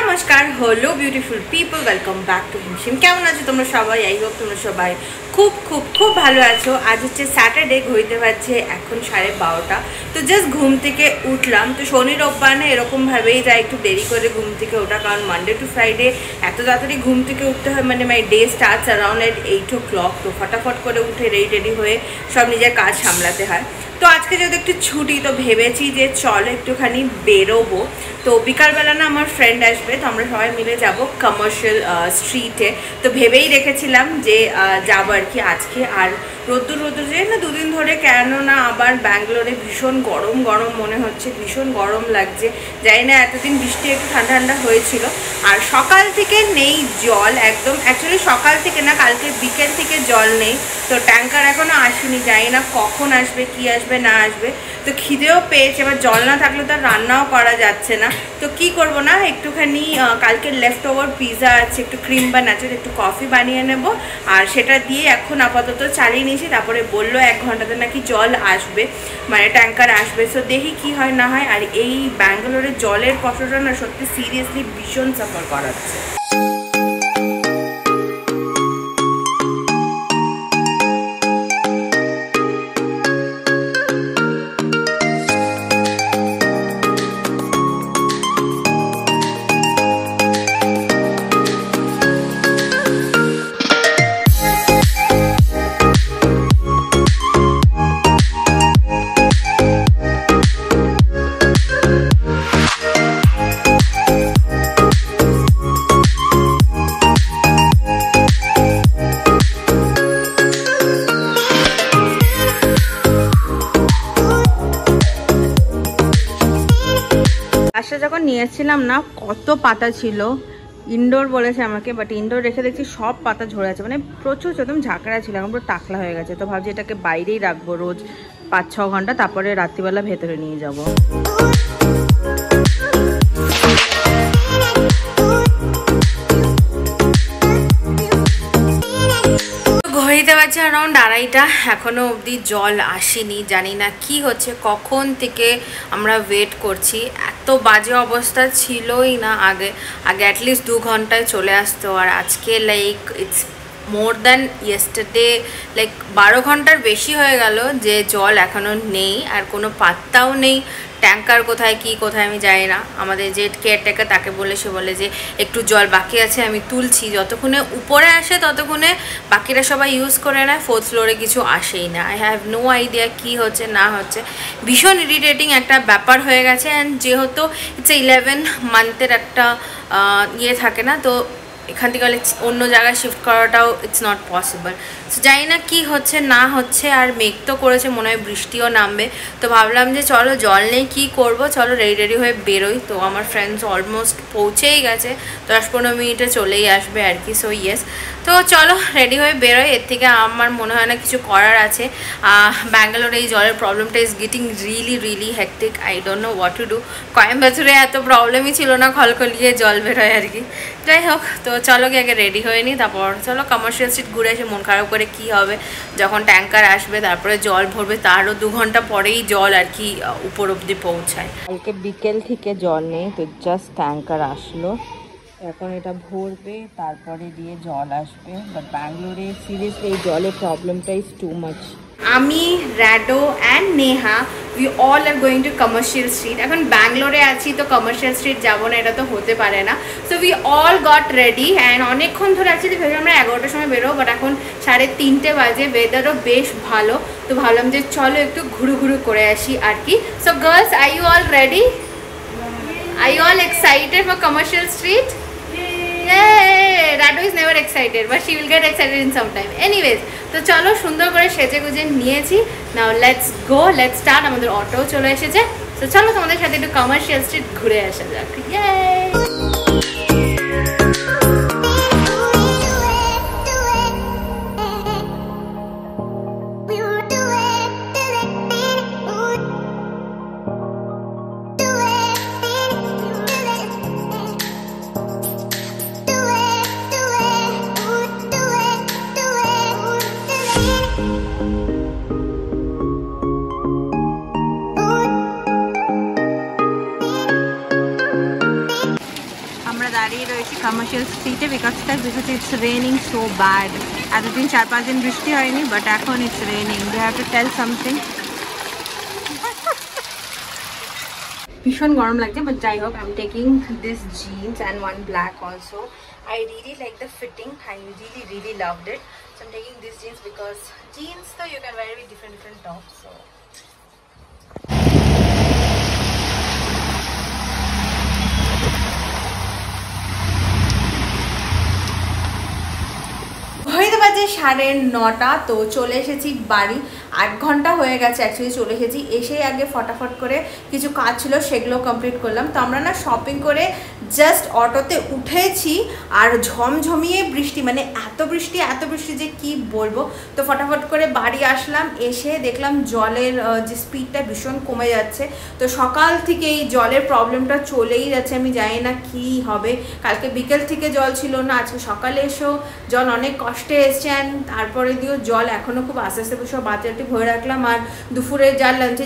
নমস্কার, hello beautiful people, welcome back to হিমশিম। কেমন আছো তোমরা সবাই? আই হোপ তোমরা সবাই খুব খুব খুব ভালো আছো। আজ হচ্ছে স্যাটারডে, ঘড়িতে বাজছে এখন 12:30। তো জাস্ট ঘুম থেকে উঠলাম। তো শনি রোববার না এরকমভাবেই যায়, একটু দেরি করে ঘুম থেকে ওঠা, কারণ মানডে টু ফ্রাইডে এত তাড়াতাড়ি ঘুম থেকে উঠতে হয়, মানে মাই ডে স্টার্টস অ্যারাউন্ড এট 8 o'clock। তো ফটাফট করে উঠে রেডি হয়ে সব নিজের কাজ সামলাতে হয়। তো আজকে যেহেতু একটু ছুটি, তো ভেবেছি যে চলো একটুখানি বেরোবো। তো বিকালবেলা না আমার ফ্রেন্ড আসবে, তো আমরা সবাই মিলে যাব কমার্শিয়াল স্ট্রিটে। তো ভেবেই রেখেছিলাম যে যাবো আর কি আজকে। আর রোদ্দুর যে না দুদিন ধরে, কেন না আবার ব্যাঙ্গালোরে ভীষণ গরম গরম মনে হচ্ছে, ভীষণ গরম লাগছে। জানি না, এতদিন বৃষ্টি একটু ঠান্ডা ঠান্ডা হয়েছিল। আর সকাল থেকে নেই জল একদম, অ্যাকচুয়ালি সকাল থেকে না, কালকে বিকেল থেকে জল নেই। তো ট্যাঙ্কার এখনও আসেনি, জানি না কখন আসবে, কি আসবে না আসবে। তো খিদেও পেয়েছে, এবার জল না থাকলে তো আর রান্নাও করা যাচ্ছে না। তো কি করব না, একটুখানি কালকে লেফট ওভার পিৎজা আছে, একটু ক্রিম বা ন্যাচারাল একটু কফি বানিয়ে নেব। আর সেটা দিয়ে এখন আপাতত চালিয়ে নিয়েছি। তারপরে বললো 1 ঘন্টাতে নাকি জল আসবে, মানে ট্যাঙ্কার আসবে। সো দেখি কি হয় না হয়। আর এই ব্যাঙ্গালোরের জলের কষ্টটা না সত্যি সিরিয়াসলি ভীষণ সাফার করাচ্ছে। যখন নিয়েছিলাম না, কত পাতা ছিল। ইনডোর বলেছে আমাকে, বাট ইনডোর রেখে দেখছি সব পাতা ঝরে আছে, মানে প্রচুর একদম ঝাঁকড়া ছিল, এখন পুরো টাকলা হয়ে গেছে। তো ভাবছি এটাকে বাইরেই রাখবো রোজ 5-6 ঘন্টা, তারপরে রাত্রিবেলা ভেতরে নিয়ে যাব। ঘড়িতে বাজছে অ্যারাউন্ড 2:30, এখনও অবধি জল আসেনি। জানি না কি হচ্ছে, কখন থেকে আমরা ওয়েট করছি। এত বাজে অবস্থা ছিলই না আগে অ্যাটলিস্ট 2 ঘন্টায় চলে আসতো। আর আজকে like it's more than yesterday, like 12 ঘন্টার বেশি হয়ে গেল যে জল এখনও নেই, আর কোনো পাত্তাও নেই। ট্যাঙ্কার কোথায় কি কোথায় আমি জানি না। আমাদের যে কেয়ারটেকার, তাকে বলে, সে বলে যে একটু জল বাকি আছে, আমি তুলছি। যতক্ষণে উপরে আসে ততক্ষণে বাকিরা সবাই ইউজ করে নেয়, 4th ফ্লোরে কিছু আসেই না। আই হ্যাভ নো আইডিয়া কী হচ্ছে না হচ্ছে, ভীষণ ইরিটেটিং একটা ব্যাপার হয়ে গেছে। অ্যান্ড যেহেতু ইটস 11 মান্থের একটা ইয়ে থাকে না, তো এখান থেকে অন্য জায়গায় শিফট করাটাও ইটস নট পসিবল। সো জানি না কী হচ্ছে না হচ্ছে। আর মেঘ তো করেছে, মনে হয় বৃষ্টিও নামবে। তো ভাবলাম যে চলো জল নেই কী করবো, চলো রেডি হয়ে বেরোই। তো আমার ফ্রেন্ডস অলমোস্ট পৌঁছেই গেছে, 10-15 মিনিটে চলেই আসবে আর কি। সো ইয়েস, তো চলো রেডি হয়ে বেরোই। এর থেকে আমার মনে হয় না কিছু করার আছে। ব্যাঙ্গালোরে এই জলের প্রবলেমটা is getting really hectic. I don't know what to do. কোয়েম্বাটুরে এত প্রবলেমই ছিল না, খলখলিয়ে জল বেরোয় আর কি। যাই হোক, তো চলো কি আগে রেডি হয়ে নিই, তারপর চলো কমার্শিয়াল স্ট্রিট ঘুরে এসে মন খারাপ করে কি হবে যখন ট্যাঙ্কার আসবে, তারপরে জল ভরবে, তারও 2 ঘন্টা পরেই জল আর কি উপর অবধি পৌঁছায়। কালকে বিকেল থেকে জল নেই, তো জাস্ট ট্যাঙ্কার আসলো, এখন এটা ভরবে, তারপরে দিয়ে জল আসবে। বাট ব্যাঙ্গালোরে সিরিয়াসলি এই জলের প্রবলেমটা ইজ টু মাচ। আমি, র্যাডো and Neha, we all are going to Commercial Street. এখন ব্যাঙ্গালোরে আছি, তো কমার্শিয়াল স্ট্রিট যাবো না, এটা তো হতে পারে না। So we all goat ready. And অনেকক্ষণ ধরে অ্যাকচুয়ালি ভেবে আমরা 11টার সময় বেরোবো, বাট এখন 3:30 বাজে, ওয়েদারও বেশ ভালো। তো ভাবলাম যে চলো একটু ঘুরু করে আসি আর কি। So girls, are you all ready? Are you all excited for commercial street? Yay! Rado is never excited, but she will get excited in some time. Anyways, তো চলো সুন্দর করে সেজে গুজে নিয়েছি। Now let's go, let's start. আমাদের অটোও চলে এসেছে। তো চলো তোমাদের সাথে একটু কমার্শিয়াল স্ট্রিট ঘুরে আসা যাক। Yay! আমরা দাঁড়িয়ে রয়েছি কমার্শিয়াল স্ট্রিটে because it's raining so bad. এতদিন 4-5 দিন বৃষ্টি হয়নি, বাট এখন it's raining. They have to tell something. ভীষণ গরম লাগছে, বাট যাই হোক, I am taking this jeans and one black also. I really like the fitting. I really loved it. So I'm taking this jeans because jeans though you can wear with different tops. So হইতে বাজে 9:30। তো চলে এসেছি বাড়ি, 8 ঘন্টা হয়ে গেছে actually চলে এসেছি। এসে আগে ফটাফট করে কিছু কাজ ছিল সেগুলো কমপ্লিট করলাম। তো আমরা না শপিং করে জাস্ট অটোতে উঠেছি আর ঝমঝমিয়ে বৃষ্টি, মানে এত বৃষ্টি যে কি বলবো। তো ফটাফট করে বাড়ি আসলাম, এসে দেখলাম জলের যে স্পিডটা ভীষণ কমে যাচ্ছে। তো সকাল থেকে এই জলের প্রবলেমটা চলেই যাচ্ছে, আমি জানি না কি হবে। কালকে বিকেল থেকে জল ছিল না, আজকে সকালে এসেও জল অনেক কষ্টে এসছে। অ্যান্ড তারপরে দিয়েও জল এখনও খুব আস্তে আস্তে সব বাচ্চাটি ভরে রাখলাম। আর দুপুরে যা লাঞ্চে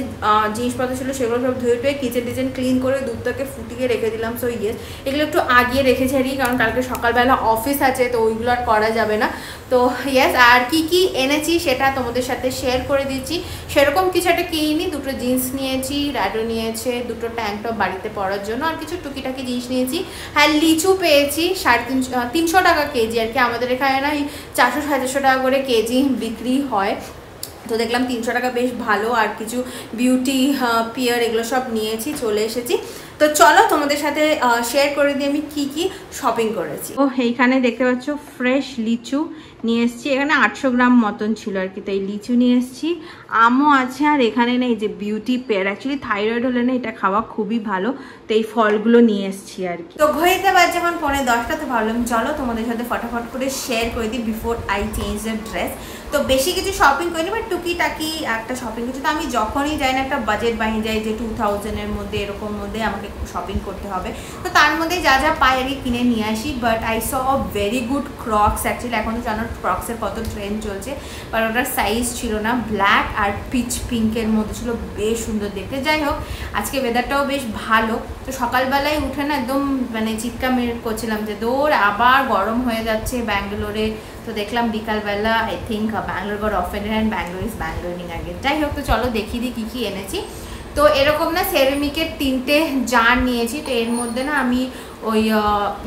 জিনিসপত্র ছিল সেগুলো সব ধুয়ে টুয়ে কিচেন ক্লিন করে দুধটাকে ফুটিয়ে রেখে দিলাম। সো ইয়েস, এগুলো একটু আগিয়ে রেখেছি আর কি, কারণ কালকে সকালবেলা অফিস আছে, তো ওইগুলো আর করা যাবে না। তো ইয়েস, আর কি এনেছি সেটা তোমাদের সাথে শেয়ার করে দিচ্ছি। সেরকম কিছু একটা কিনিনি, 2টো জিন্স নিয়েছি, র্যাডো নিয়েছে 2টো ট্যাঙ্ক টপ বাড়িতে পরার জন্য, আর কিছু টুকিটাকি জিনিস নিয়েছি। হ্যাঁ, লিচু পেয়েছি 350 টাকা কেজি আর কি। আমাদের এখানে না 400-450 টাকা করে কেজি বিক্রি হয়। তো দেখলাম 300 টাকা বেশ ভালো। আর কিছু বিউটি পিয়ার এগুলো সব নিয়েছি, চলে এসেছি। তো চলো তোমাদের সাথে শেয়ার করে দিই আমি কি শপিং করেছি। ও এইখানে দেখতে পাচ্ছ ফ্রেশ লিচু নিয়ে এসেছি, এখানে 800 গ্রাম মতন ছিল আর কি। তো এই লিচু নিয়ে এসেছি, আমও আছে। আর এখানে না এই যে বিউটি পেয়ার, অ্যাকচুয়ালি থাইরয়েড হলে না এটা খাওয়া খুবই ভালো। তো এই ফলগুলো নিয়ে এসেছি আর কি। তো ঘড়িতে বাজে যখন 9:45, তো ভাবলাম চলো তোমাদের সাথে ফটাফট করে শেয়ার করে দিই before I change the dress. তো বেশি কিছু শপিং করিনি, বাট টুকিটাকি একটা শপিং করছি। তো আমি যখনই যাই না একটা বাজেট বানিয়ে যাই যে 2000-এর মধ্যে এরকম মধ্যে আমাকে শপিং করতে হবে। তো তার মধ্যে যা পাই আর কি কিনে নিয়ে আসি। But I saw very good crooks. Actually এখনও জানো ক্রক্সের কত ট্রেন্ড চলছে, বাট ওটার সাইজ ছিল না, ব্ল্যাক আর পিচ পিঙ্কের মধ্যে ছিল, বেশ সুন্দর দেখতে। যাই হোক, আজকে ওয়েদারটাও বেশ ভালো। তো সকালবেলায় উঠে না একদম মানে চিৎকার করছিলাম যে দৌড়, আবার গরম হয়ে যাচ্ছে ব্যাঙ্গালোরে। তো দেখলাম বিকালবেলা I think Bangalore got offended and Bangalore is Bangaloring আগে। যাই হোক, তো চলো দেখিয়ে দিই কী এনেছি। তো এরকম না সেরামিকের 3টে জার নিয়েছি। তো এর মধ্যে না আমি ওই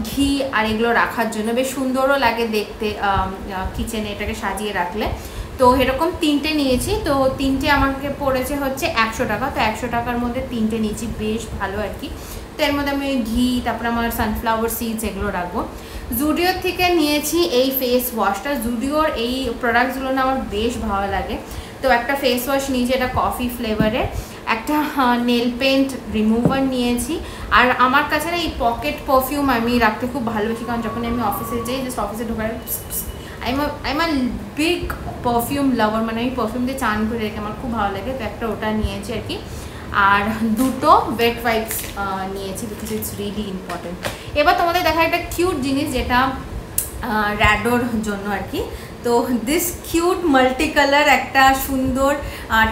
ঘি আর এগুলো রাখার জন্য বেশ সুন্দরও লাগে দেখতে কিচেনে এটাকে সাজিয়ে রাখলে। তো এরকম 3টে নিয়েছি। তো 3টে আমাকে পড়েছে হচ্ছে 100 টাকা। তো 100 টাকার মধ্যে 3টে নিয়েছি, বেশ ভালো আর কি। তো এর মধ্যে আমি ঘি, তারপরে আমার সানফ্লাওয়ার সিডস এগুলো রাখবো। জুডিওর থেকে নিয়েছি এই ফেস ওয়াশটা। জুডিওর এই প্রোডাক্টসগুলো না আমার বেশ ভালো লাগে। তো একটা ফেস ওয়াশ নিয়েছি, এটা কফি ফ্লেভারের। একটা নেল পেন্ট রিমুভার নিয়েছি। আর আমার কাছে না এই পকেট পারফিউম আমি রাখতে খুব ভালোবাসি, কারণ যখন আমি অফিসে যাই, জাস্ট অফিসে ঢোকার I am a big perfume lover, মানে আমি পারফিউম দিয়ে চান করে রেখে আমার খুব ভালো লাগে। তো একটা ওটা নিয়েছি আর কি। আর 2টো ওয়েট ওয়াইপস নিয়েছি, বিকজ ইটস রিয়েলি ইম্পর্টেন্ট। এবার তোমাদের দেখা একটা কিউট জিনিস, যেটা র্যাডোর জন্য আর কি। তো দিস কিউট মাল্টি কালার একটা সুন্দর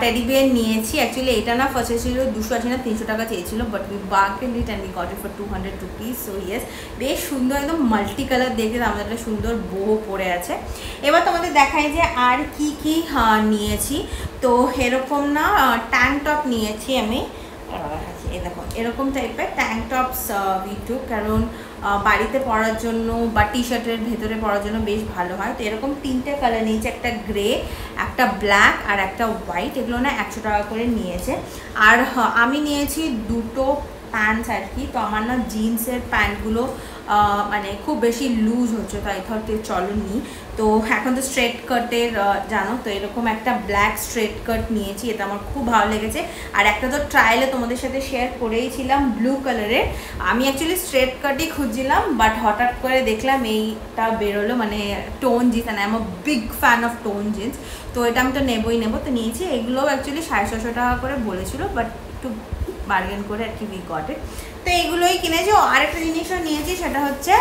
টেডি বিয়ার নিয়েছি। অ্যাকচুয়ালি এটা না ফার্স্টে ছিল 280 না 300 টাকা চেয়েছিল, but we bargained it and we got it for 200 rupees. So yes, বেশ সুন্দর, একদম মাল্টি কালার দেখে আমাদের একটা সুন্দর বো পড়ে আছে। এবার তোমাদের দেখাই যে আর কি নিয়েছি। তো এরকম না ট্যাঙ্ক টপ নিয়েছি আমি। এই দেখো এরকম টাইপের ট্যাঙ্ক টপস উই টুক, কারণ বাড়িতে পরার জন্য বা টি শার্টের ভেতরে পরার জন্য বেশ ভালো হয়। তো এরকম 3টে কালার নিয়েছে, একটা গ্রে, একটা ব্ল্যাক আর একটা হোয়াইট। এগুলো না 100 টাকা করে নিয়েছে। আর আমি নিয়েছি 2টো প্যান্টস আর কি। তো আমার না জিন্সের প্যান্টগুলো মানে খুব বেশি লুজ হচ্ছে, তো এই ধরতে চলো নিই। তো এখন তো স্ট্রেট কাটের জানো, তো এরকম একটা ব্ল্যাক স্ট্রেট কাট নিয়েছি, এটা আমার খুব ভালো লেগেছে। আর একটা তো ট্রায়ালে তোমাদের সাথে শেয়ার করেইছিলাম ব্লু কালারের। আমি অ্যাকচুয়ালি স্ট্রেট কাটই খুঁজছিলাম, বাট হঠাৎ করে দেখলাম এইটা বেরোলো, মানে tone jeans, and I am a big fan of tone jeans. তো এটা আমি তো নেবই, তো নিয়েছি। এগুলোও অ্যাকচুয়ালি 650 টাকা করে বলেছিল, বাট একটু বার্গেন করে আর কি উই গট ইট। তো এগুলোই কিনেছি। আরেকটা জিনিসও নিয়েছি, সেটা হচ্ছে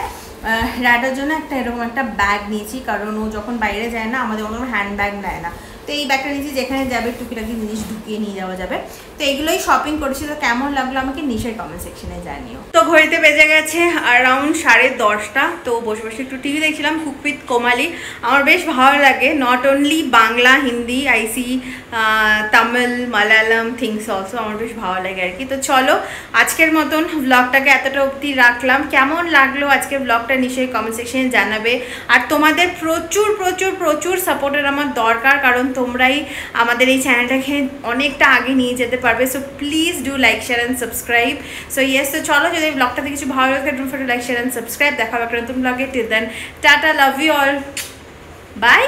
র্যাডোর জন্য একটা এরকম একটা ব্যাগ নিয়েছি, কারণ ও যখন বাইরে যায় না আমাদের কোনো হ্যান্ড ব্যাগ নেয় না। তো এই ব্যাগটা নিয়েছি, যেখানে যাবে টুকিটাকি জিনিস ঢুকিয়ে নিয়ে যাওয়া যাবে। তো এইগুলোই শপিং করেছি। তো কেমন লাগলো আমাকে নিচের কমেন্ট সেকশনে জানিও। তো ঘড়িতে বেজে গেছে অ্যারাউন্ড 10:30। তো বসে বসে একটু টিভি দেখছিলাম, কুক উইথ কোমালি। আমার বেশ ভালো লাগে, not only Bangla, Hindi, IC, Tamil, Malayalam things also আমার বেশ ভালো লাগে আর কি। তো চলো আজকের মতন ব্লগটাকে এতটা অবধি রাখলাম। কেমন লাগলো আজকের ব্লগটা নিশ্চয়ই কমেন্ট সেকশনে জানাবে। আর তোমাদের প্রচুর প্রচুর প্রচুর সাপোর্টের আমার দরকার, কারণ তোমরাই আমাদের এই চ্যানেলটাকে অনেকটা আগে নিয়ে যেতে পারবে। So please do like, share and subscribe. So yes, তো চলো যদি ব্লগটাতে কিছু ভালো লাগে don't forget to like, share and subscribe. দেখা হবে একটা নতুন ব্লগে। Till then tata, love you all, by.